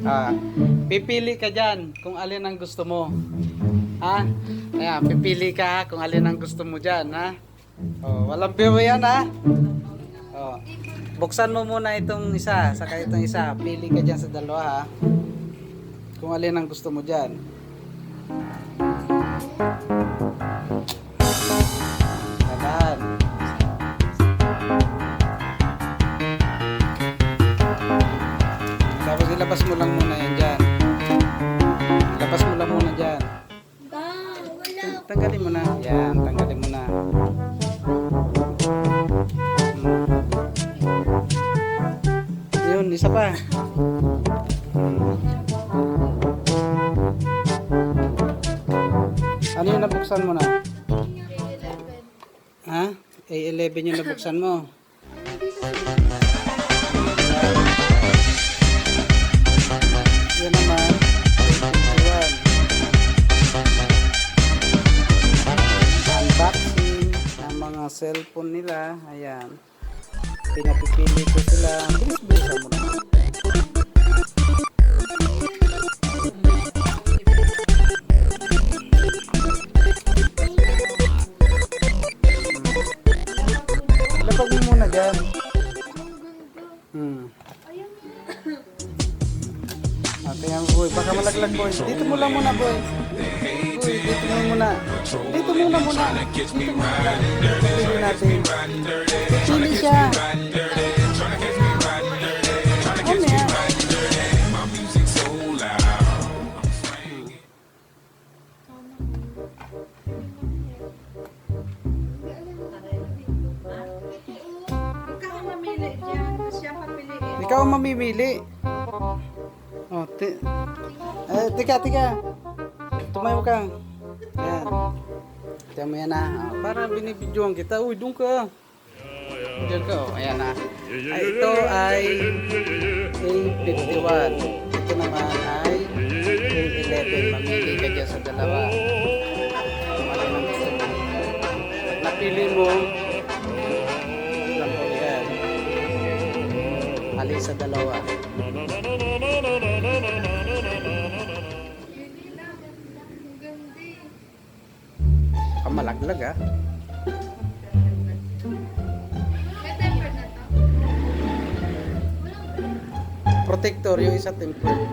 Ah, pipili ka dyan kung alin ang gusto mo. Ha? Ayan, pipili ka kung alin ang gusto mo dyan, ha? Oh, walang biro yan, ha? Oh. Buksan mo muna itong isa, saka itong isa. Pili ka dyan sa dalawa, ha? Kung alin ang gusto mo dyan. Dahan. Tapos ilabas mo lang muna yan dyan. Ilabas mo lang muna dyan. Tanggalin mo na. Yan, tanggalin mo na. Yun, isa pa. Ano yung nabuksan mo na? Ha? A11 yung nabuksan mo. Yan naman. A21. Unboxing ng mga cellphone nila. Ayan. Pinapipili ko sila. Bilis-bilisan mo naman. Lapag mo muna dyan. Tingnan mo, boy. Baka malaglag, boy. Dito mo lang muna, boy. Boy, dito mo muna. Dito muna muna. Dito muna. Pili natin. Pili siya. Ano yan? Ikaw ang mamimili. Oh, tika. Tumayo ka. Ayan. Tiyan mo yan na. Oh, para binibidyoan kita. Uy, doon ka. Diyan ka. Oh, ayan na. Ay, ito ay A51. Ito naman ay A11. Mamili ka dyan sa dalawa. Kung alin ang gusto mo. Pag napili mo, lang po yan. Alin sa dalawa. Malaglag, ha? Protector yung isa, tempered.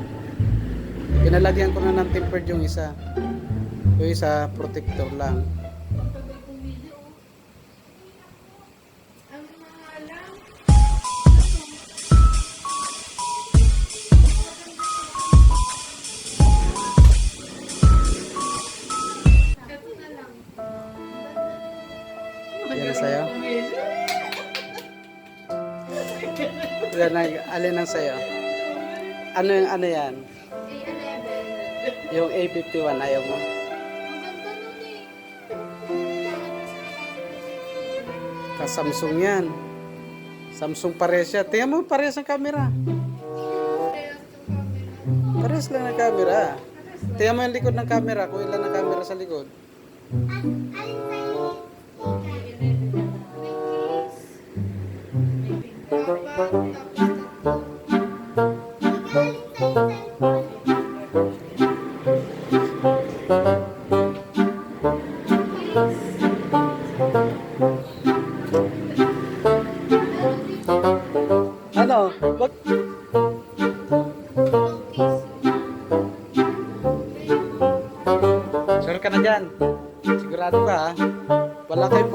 Pinalagyan ko na ng tempered yung isa. Yung isa protector lang. Yan na sa'yo. Yan na, alin ang sa'yo? Ano yan? Yung A51 ayaw mo? Ka-Samsung yan. Samsung pares siya. Tingnan mo, pares ang camera. Pares lang ang camera. Tingnan mo yung likod ng camera. Kung ilan ang camera sa likod. Ano? Wag. Sure ka na dyan? Sigurado ka, ha? Wala kayong